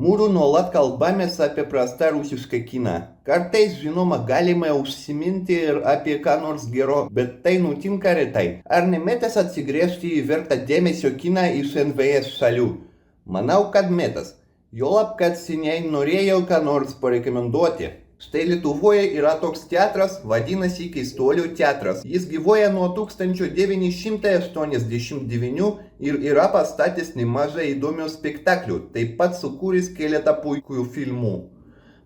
Mūsų nuolat kalbamės apie prastą rusišką kiną. Kartais, žinoma, galime užsiminti ir apie ką nors gero, bet tai nutinka retai. Ar nemetas atsigręžti į vertą dėmesio kiną iš NVS šalių? Manau, kad metas. Juolab, kad seniai norėjau ką nors parekomenduoti. Štai Lietuvoje yra toks teatras, vadinasi Keistuolių teatras. Jis gyvuoja nuo 1989 ir yra pastatęs nemažai įdomių spektaklių, taip pat sukūręs keletą puikių filmų.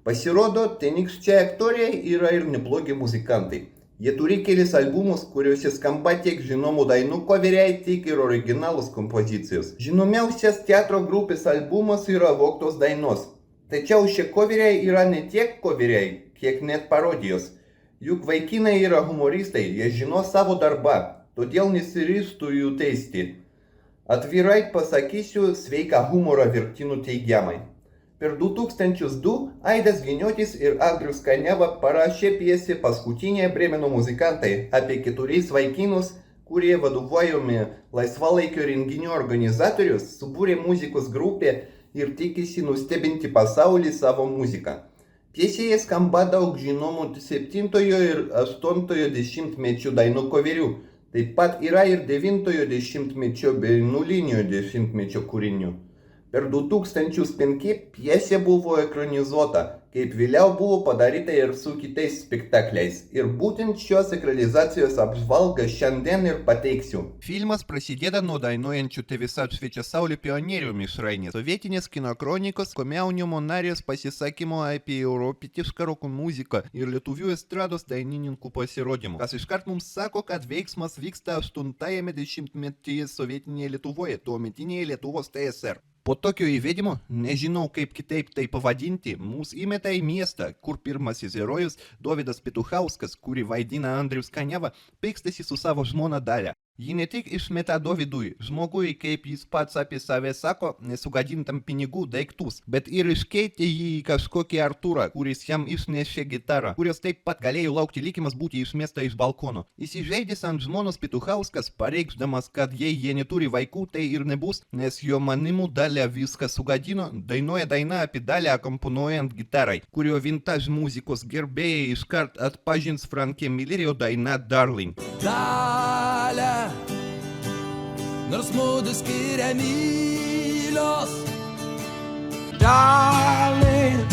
Pasirodo, tenykščiai aktoriai yra ir neblogi muzikantai. Jie turi kelis albumus, kuriuose skamba tiek žinomų dainų koveriai, tiek ir originalus kompozicijos. Žinomiausias teatro grupės albumas yra Vogtos dainos. Tačiau šie koveriai yra ne tiek koveriai, kiek net parodijos. Juk vaikinai yra humoristai, jie žino savo darbą, todėl nesiryžtų jų teisti. Atvirai pasakysiu, sveiką humorą vertinu teigiamai. Per 2002 Aidas Giniotis ir Andrius Kaniava parašė pjesę Paskutiniai Brėmeno muzikantai apie 4 vaikinus, kurie vadovaujami laisvalaikio renginių organizatorius, subūrė muzikos grupę ir tikisi nustebinti pasaulį savo muziką. Pjesėje skamba daug žinomų 7-ojo ir 8-ojo dešimtmečio dainų koverių. Taip pat yra ir 9-ojo dešimtmečio bei 0-ojo dešimtmečio kūrinių. Per 2005 pjesė buvo ekranizuota, kaip vėliau buvo padaryta ir su kitais spektakliais. Ir būtent šios ekranizacijos apžvalgą šiandien ir pateiksiu. Filmas prasideda nuo dainuojančių Te visa apšviečia saulė pionierių mišrainės. Sovietinės kino kronikos, komjaunimo narės pasisakymo apie europietišką roko muziką ir lietuvių estrados dainininkų pasirodymų. Kas iškart mums sako, kad veiksmas vyksta 8-ajame dešimtmetyje sovietinėje Lietuvoje, tuometinėje Lietuvos TSR. Po tokio įvedimo, nežinau kaip kitaip tai pavadinti, mus įmeta į miestą, kur pirmasis herojus Dovydas Petuchauskas, kurį vaidina Andrius Kaniava, pykstasi su savo žmona Dalia. Ji ne tik išmeta Dovydui, žmogui, kaip jis pats apie save sako, nesugadintam pinigų daiktus, bet ir iškeitė jį į kažkokį Artūrą, kuris jam išnešė gitarą, kurios taip pat galėjo laukti likimas būti išmesta iš balkono. Įsižeidęs ant žmonos Petuchauskas, pareikšdamas, kad jei jie neturi vaikų, tai ir nebus, nes jo manimu Dalia viską sugadino, dainuoja dainą apie Dalią akomponuojant gitarai, kurio vintage muzikos gerbėjai iškart atpažins Frankie Millerio dainą Darling. Dalia, nors mūdu skiria mylios. Darling,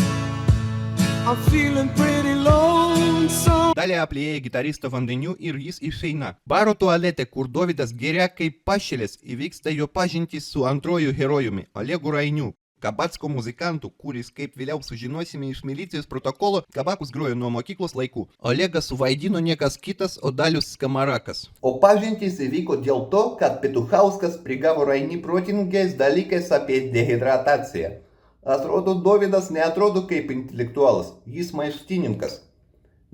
I'm feeling pretty lonesome. Dalia aplieja gitaristą vandeniu ir jis išeina. Baro tualete, kur Dovydas geria kaip pašėlės, įvyksta jo pažintis su antroju herojumi, Olegu Rainiu. Kabatsko muzikantų, kuris, kaip vėliau sužinosime iš milicijos protokolo, kabakus grojo nuo mokyklos laikų. Olegas suvaidino niekas kitas, o Dalius Skamarakas. O pažintis įvyko dėl to, kad Petuchauskas prigavo Rainį protingais dalykais apie dehidrataciją. Atrodo, Dovydas neatrodo kaip intelektualas, jis maištininkas.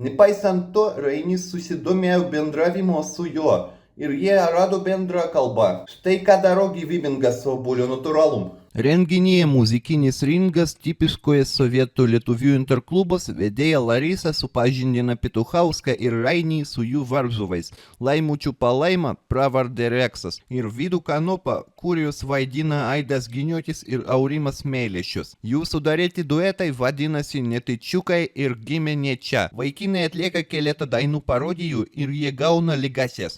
Nepaisant to, Rainis susidomėjo bendravimo su juo ir jie rado bendrą kalbą. Štai ką daro gyvybingas obuolio natūralum. Renginyje muzikinis ringas tipiškoje sovietų lietuvių interklubos vedėja Larisa supažindina Petuchauską ir Rainį su jų varžovais. Laimučių Palaima, pravardė Reksas, ir Vidų Kanopą, kuriuos vaidina Aidas Giniotis ir Aurimas Meilešius. Jų sudaryti duetai vadinasi Netaičiukai ir Gimė ne čia. Vaikinai atlieka keletą dainų parodijų ir jie gauna ligasias.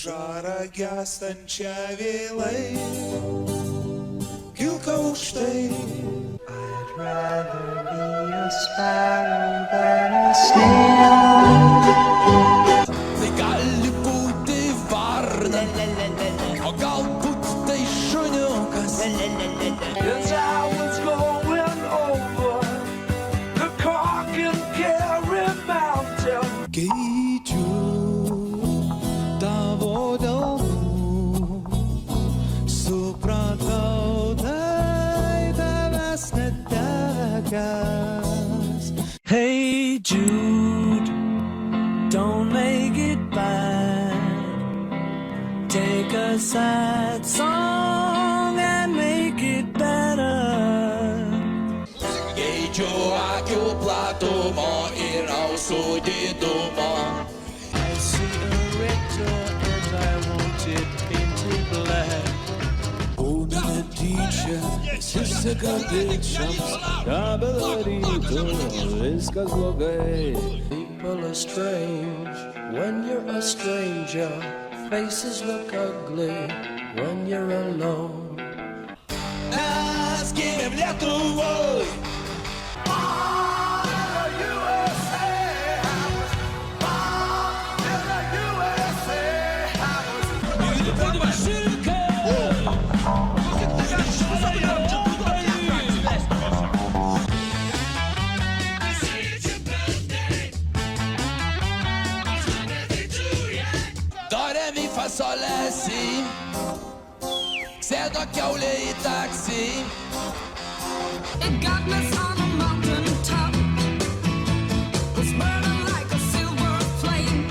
Žarą gęstančią vėlai, kilka aukštai. I'd rather be a sparrow than a snail. Tai gali būti varnas, o galbūt tai šuniukas. As I was going over the Cork and Kerry Mountain, tavo delnų, supratau, tai tavęs netekęs. Hey Jude, don't make it bad. Take a sad song and make it better. the teacher, susikapitšams, ką bedarytų, viskas blogai. People are strange when you're a stranger. Faces look ugly when you're alone. Askime Lietuvoj. Solesi, sėdo kiaulė į taksi. It got us on a mountain top. Was burning like a silver flame.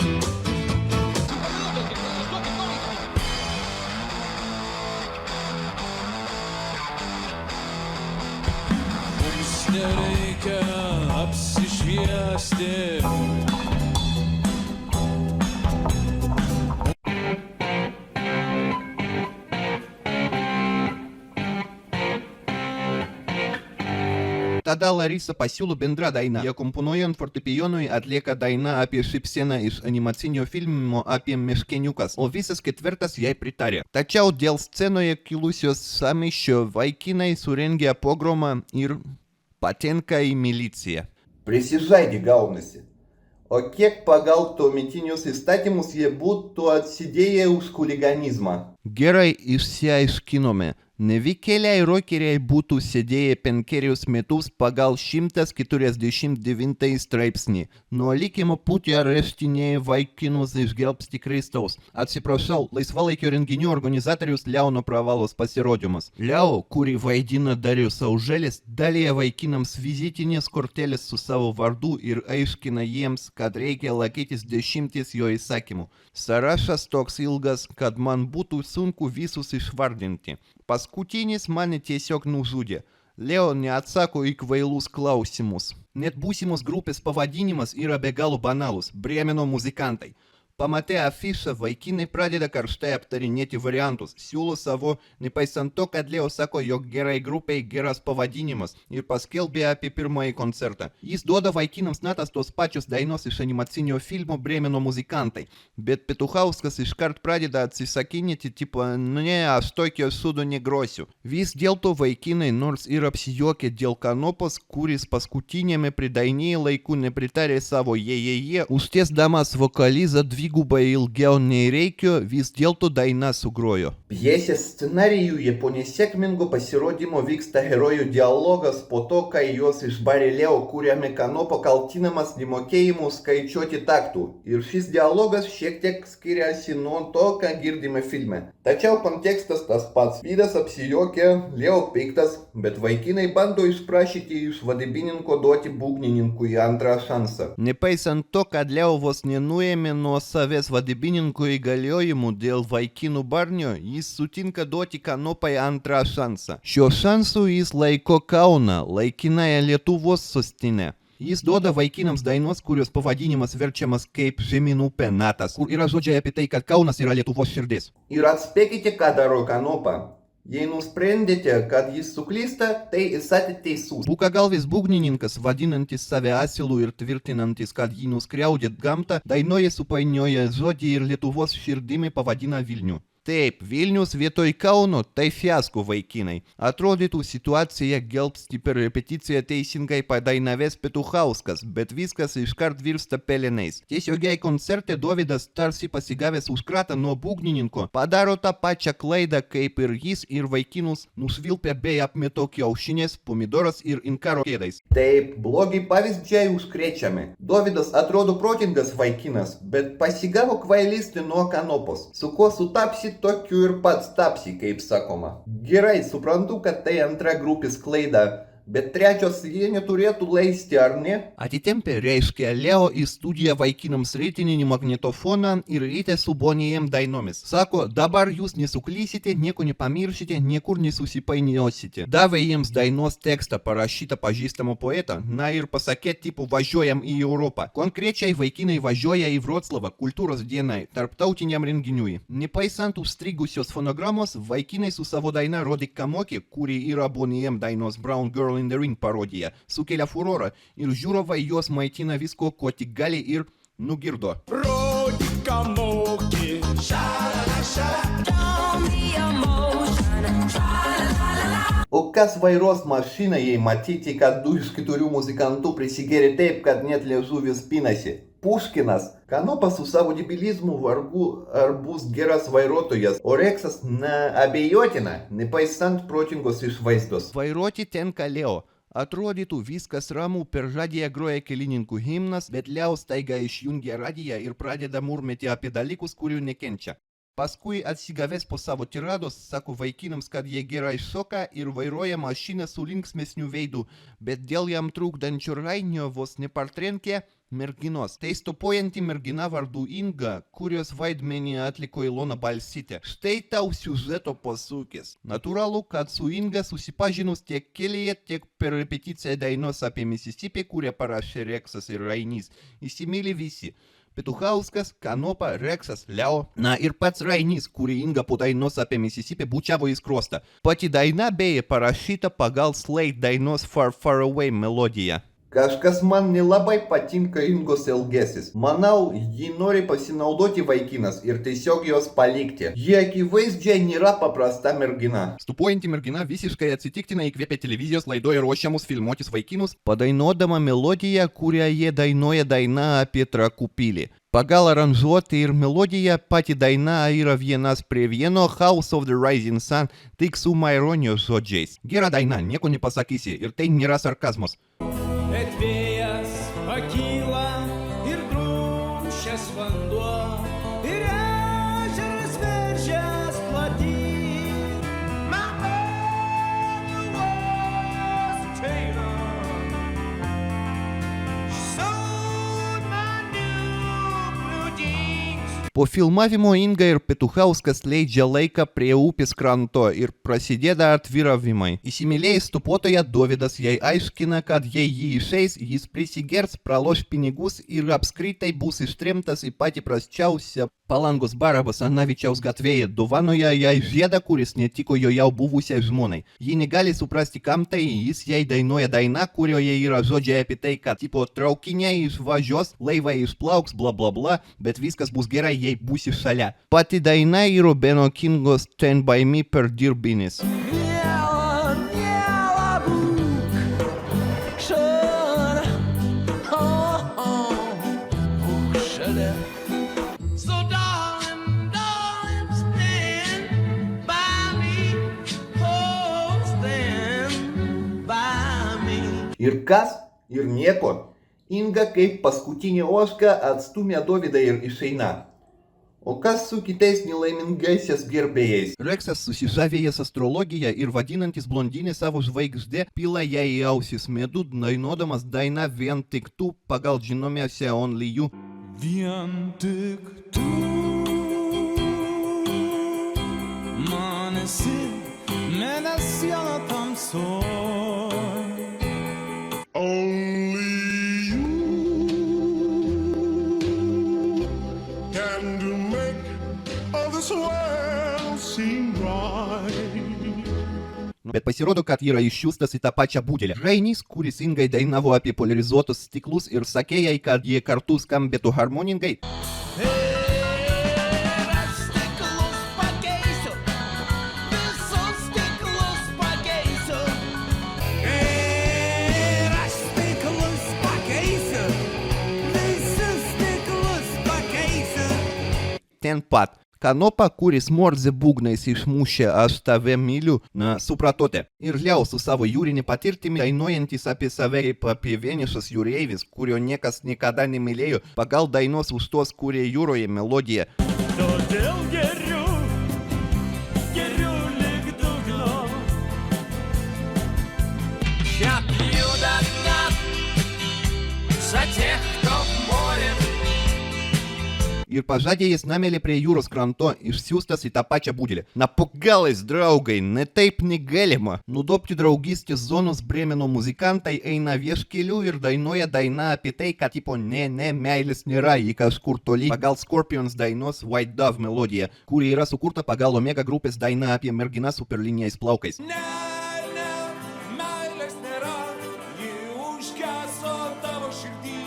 Mums nereikia apsišviesti. Tada Larisa pasiūlo bendrą dainą. Jie komponuojant fortepijonui atlieka dainą apie šypseną iš animacinio filmo apie meškeniukas, o visas ketvirtas jai pritarė. Tačiau dėl scenoje kilusios sąmyšio vaikinai surengė pogromą ir patenka į miliciją. Prisižaidė gaunasi. O kiek pagal tuometinius įstatymus jie būtų atsidėję už chuliganizmą? Gerai išsiaiškinome. Nevykėliai rokeriai būtų sėdėję 5 metus pagal 149 straipsnį. Nuo likimo pūtė areštinėje vaikinus išgelbsti Kristaus. Atsiprašau, laisvalaikio renginių organizatorius Leono Pravalos pasirodymas. Leo, kurį vaidina Darijus Auželis, dalija vaikinams vizitinės kortelės su savo vardu ir aiškina jiems, kad reikia laikytis 10 jo įsakymų. Sąrašas toks ilgas, kad man būtų sunku visus išvardinti. Paskutinis mane tiesiog nužudė. Leo neatsako į kvailus klausimus. Net būsimos grupės pavadinimas yra be galo banalus – Brėmeno muzikantai. Pamatę afišą, vaikinai pradeda karštai aptarinėti variantus, siūlo savo, nepaisant to, kad Leo sako, jog gerai grupiai geras pavadinimas ir paskelbė apie pirmąjį koncertą. Jis duoda vaikinams natas tos pačios dainos iš animacinio filmo Brėmeno muzikantai, bet Petuchauskas iškart pradeda atsisakinėti, tipo, ne, aš tokio sudo negrosiu. Vis dėlto vaikinai nors ir apsijuokė dėl Kanopos, kuris paskutinėme pridainėje laiku nepritarė savo jie, užtiesdamas vokalizą dvigubai ilgiau nei reikėjo, vis dėlto daina sugrojo. Pjesės scenarijuje po nesėkmingo pasirodymo vyksta herojų dialogas po to, kai juos išbarė Leo, kuriame Kanopo kaltinamas nemokėjimu skaičiuoti taktų. Ir šis dialogas šiek tiek skiriasi nuo to, ką girdime filme. Tačiau kontekstas tas pats. Vydas apsijuokė, Leo piktas, bet vaikinai bando išprašyti iš vadybininko duoti būgnininkui antrą šansą. Nepaisant to, kad Leo vos nenuėmė nuo savęs vadybininkų įgaliojimų dėl vaikinų barnio, jis sutinka duoti Kanopai antrą šansą. Šiuo šansu jis laiko Kauną, laikinąją Lietuvos sostinę. Jis duoda vaikinams dainos, kurios pavadinimas verčiamas kaip Žemyn upė natas, kur yra žodžiai apie tai, kad Kaunas yra Lietuvos širdis. Ir atspėkite, ką daro Kanopa. Jei nusprendėte, kad jis suklysta, tai esate teisus. Bukagalvis būgnininkas, vadinantis save asilu ir tvirtinantis, kad jį nuskriaudė gamtą, dainoje supainioja žodį ir Lietuvos širdimi pavadina Vilnių. Taip, Vilnius vietoj Kauno, tai fiasko vaikinai. Atrodytų situacija gelbsti per repeticiją teisingai padainavęs Petuchauskas, bet viskas iškart virsta pelenais. Tiesiogiai koncerte Dovydas, tarsi pasigavęs už kratą nuo būgnininko, padaro tą pačią klaidą kaip ir jis ir vaikinus nušvilpia bei apmeto kiaušinės, pomidoras ir inkaro kėdais. Taip, blogi pavyzdžiai užkrečiami. Dovydas atrodo protingas vaikinas, bet pasigavo kvailystį nuo Kanopos. Su kuo sutapsi, tokiu ir pats tapsi, kaip sakoma. Gerai, suprantu, kad tai antra grupės klaida, Bet trečios jie neturėtų leisti, ar ne? Atitempė, reiškia, Leo į studiją vaikinams rytininį magnetofoną ir ryte su Bonijiem dainomis. Sako, dabar jūs nesuklysite, nieko nepamiršite, niekur nesusipainiosite. Davė jiems dainos tekstą parašytą pažįstamo poetą, na ir pasakė, tipo, važiuojam į Europą. Konkrečiai vaikinai važiuoja į Vroclavą kultūros dienai, tarptautiniam renginiui. Nepaisant užstrigusios fonogramos, vaikinai su savo daina rodė Kamokį, kuri yra Bonijiem dainos Brown Girl in the Ring parodija, sukelia furorą ir žiūrovai juos maitina visko, ko tik gali ir nugirdo. O kas vairuos mašiną, jei matyti, kad 2 iš 4 muzikantų prisigėrė taip, kad net liežuvis pinasi? Puškinas. Kanopa su savo debilizmu vargu ar bus geras vairuotojas, o Reksas, abejotina, nepaisant protingos išvaizdos. Vairuoti tenka Leo. Atrodytų viskas ramu, per radiją groja kelininkų himnas, bet Leo staiga išjungia radiją ir pradeda murmėti apie dalykus, kurių nekenčia. Paskui atsigavęs po savo tirados, sako vaikinams, kad jie gerai šoka ir vairuoja mašiną su linksmesniu veidu, bet dėl jam trukdančio rainio vos nepartrenkė merginos. Tai stopojanti mergina vardu Inga, kurios vaidmenį atliko Ilona Balsytė. Štai tau siužeto posūkis. Natūralu, kad su Inga susipažinus tiek kelyje, tiek per repeticiją dainos apie Mississippi, kurią parašė Reksas ir Rainys, įsimylė visi. Petuchauskas, Kanopa, Reksas, Leo, na ir pats Rainys, kurį Inga po dainos apie Mississippi bučiavo į skruostą. Pati daina beje parašyta pagal Slade dainos Far Far Away melodiją. Kažkas man nelabai patinka Ingos elgesis. Manau, ji nori pasinaudoti vaikinas ir tiesiog jos palikti. Ji akivaizdžiai nėra paprasta mergina. Stupuojanti mergina visiškai atsitiktinai įkvėpė televizijos laidoje ruošiamus filmuotis vaikinus, padainuodama melodiją, kurią jie dainuoja daina apie Trakų pilį. Pagal aranžuotę ir melodiją pati daina yra 1:1 House of the Rising Sun, tik su maironijos žodžiais. Gera daina, nieko nepasakysi ir tai nėra sarkazmas. Bet vėjas pakyla ir drumsčias vanduo ir ežeras veržias platyn. My mother was a tailor. She sewed my new blue jeans. Po filmavimo Inga ir Petuchauskas leidžia laiką prie upės kranto ir prasideda atviravimai. Įsimylėjęs stupuotoją, Dovydas jai aiškina, kad jei jį išeis, jis prisigers, praloš pinigus ir apskritai bus ištremtas į patį prasčiausią Palangos barą Basanavičiaus gatvėje, dovanoja jai žiedą, kuris netiko jo jau buvusiai žmonai. Ji negali suprasti, kam tai, jis jai dainuoja dainą, kurioje yra žodžiai apie tai, kad tipo traukiniai išvažiuos, laivai išplauks, bla bla bla, bet viskas bus gerai, jei būsi šalia. Pati daina yra Beno Kingo Stand By Me per dirbinis. So darling, darling, stand by me. Oh, stand by me. Ir kas? Ir nieko. Inga kaip paskutinė ožka atstumė Dovydą ir išeina. O kas su kitais nelaimingaisiais gerbėjais? Reksas susižavėjęs astrologija ir vadinantis blondinį savo žvaigždę pila jai į ausis medų, dainuodamas dainą Vien tik tu pagal žinomiausią Only You. Vien tik tu man esi mėnesio tamsoj. Only you can do make all this world seem right. Bet pasirodo, kad yra išsiųstas į tą pačią būdelę. Rainys, kuris Ingai dainavo apie poliarizuotus stiklus ir sakė jai, kad jie kartu skambėtų harmoningai. Ten pat. Kanopa, kuris Morze būgnais išmušė Aš tave myliu, supratote. Ir Leo su savo jūrinį patirtimi dainuojantis apie save kaip apie vienišas jūreivis, kurio niekas niekada nemylėjo, pagal dainos Už tuos, kurie jūroje melodiją. Todėl geriu lig dugno. Я пью до дна за тех, кто в море. Ir pažadėjęs namėlį prie jūros kranto išsiųstas į tą pačią budelį. Napagaliais, draugai, ne taip negalima. Nudobti draugystės zonos Brėmeno muzikantai eina vieškeliu ir dainuoja dainą apie tai, kad tipo ne, meilės nėra, ji kažkur toli pagal Scorpions dainos White Dove melodiją, kuri yra sukurta pagal Omega grupės dainą apie merginą su perliniais plaukais. Ne, meilės nėra, ji užgeso tavo širdį.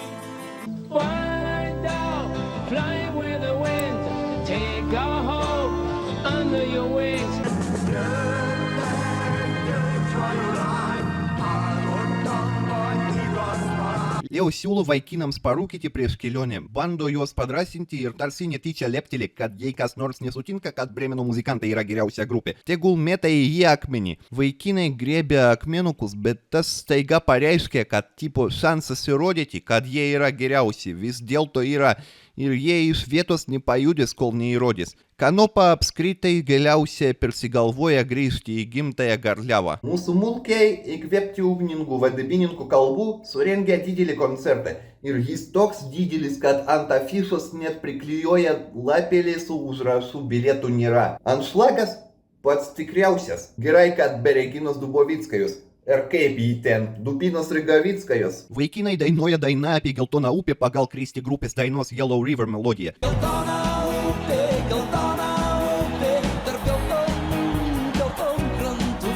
Wind out, fly with the wind, take our hope under your wings. Leo siūlo vaikinams parūkyti prieš kelionę, bando juos padrasinti ir tarsi netyčia lepteli, kad jei kas nors nesutinka, kad Brėmeno muzikantai yra geriausia grupė. Tegul meta į jį akmenį. Vaikinai griebia akmenukus, bet tas staiga pareiškia, kad tipo šansas įrodyti, kad jie yra geriausi, vis dėlto yra ir jie iš vietos nepajudės, kol neįrodys. Kanopa apskritai galiausiai persigalvoja grįžti į gimtąją Garliavą. Mūsų mulkiai įkvėpti ugningų vadybininkų kalbų surengė didelį koncertą. Ir jis toks didelis, kad ant afišos net priklijuoja lapelį su užrašu bilietų nėra. Anšlagas pats tikriausias. Gerai, kad be Reginos Dubovickajos. Ir kaip jį ten, Dubinos Rigavickajos. Vaikinai dainuoja dainą apie Geltoną upę pagal Kristi grupės dainos Yellow River melodiją. Geltona upė, tarp geltonų krantų.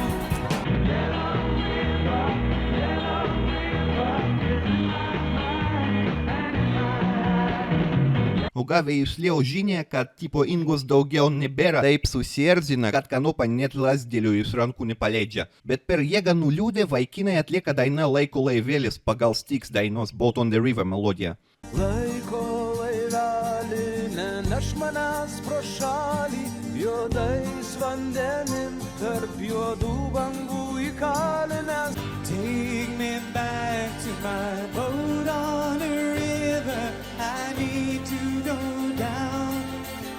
O gavę iš Leo žinią, kad tipo Ingos daugiau nebėra, taip susierzina, kad Kanopa net lasdėlių iš rankų nepaleidžia. Bet per jėgą nuliūdę vaikinai atlieka dainą Laiko laivėlis pagal Styx dainos Boat on the River melodiją. Laiko laivelį, neneš manęs pro šalį, juodais vandenim, tarp juodų bangų įkalinęs. Take me back to my boat on the river. I need to go down.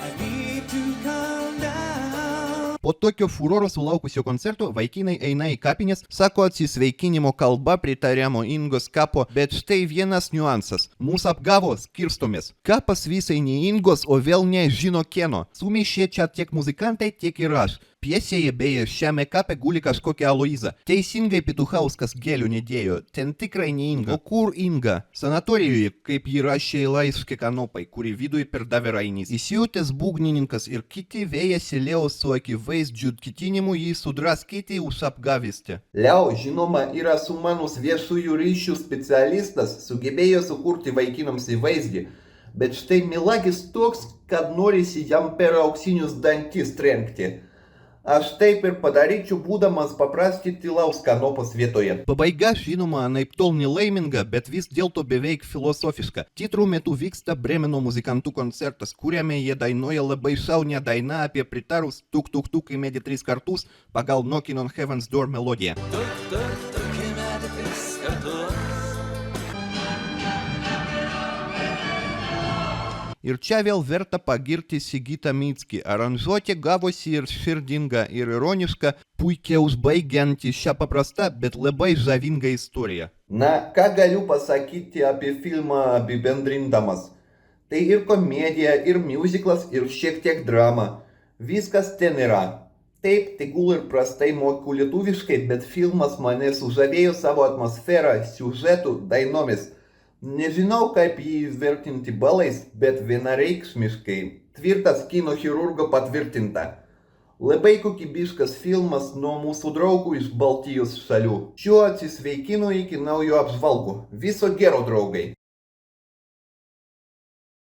I need to come down. Po tokio furoro sulaukusio koncerto vaikinai eina į kapines, sako atsisveikinimo kalba pritariamo Ingos kapo, bet štai vienas niuansas. Mūsų apgavo skirstomės. Kapas visai ne Ingos, o vėl nežino kieno. Sumaišė čia tiek muzikantai, tiek ir aš. Piesėje beje šiame kape guli kažkokia Aloiza. Teisingai Pituchauskas gėlių nedėjo. Ten tikrai ne Inga. O kur Inga? Sanatorijoje, kaip jį rašė laiškė Kanopai, kuri viduje perdavė Rainys. Įsijutęs būgnininkas ir kiti vėjasi Leo su akivaizdžiu ketinimu jį sudraskyti už apgavystę. Leo, žinoma, yra sumanus viešųjų ryšių specialistas, sugebėjo sukurti vaikinams įvaizdį. Bet štai melagis toks, kad norisi jam per auksinius dantis trenkti. Aš taip ir padaryčiau, būdamas paprastai tylaus Kanopos vietoje. Pabaiga, žinoma, anaiptol nelaiminga, bet vis dėlto beveik filosofiška. Titrų metu vyksta Brėmeno muzikantų koncertas, kuriame jie dainuoja labai šaunią dainą apie pritarus tuk tuk tuk įmedi 3 kartus pagal Knocking on Heaven's Door melodiją. Ir čia vėl verta pagirti Sigitą Mickį. Aranžuotė gavosi ir širdinga, ir ironiška, puikiai užbaigianti šią paprastą, bet labai žavingą istoriją. Na, ką galiu pasakyti apie filmą apibendrindamas? Tai ir komedija, ir musiclas, ir šiek tiek drama. Viskas ten yra. Taip, tegul ir prastai moku lietuviškai, bet filmas mane sužavėjo savo atmosferą, siužetų, dainomis. Nežinau, kaip jį vertinti balais, bet vienareikšmiškai. Tvirtas kino chirurgo patvirtinta. Labai kokybiškas filmas nuo mūsų draugų iš Baltijos šalių. Šiuo atsisveikinu iki naujo apžvalgų. Viso gero, draugai.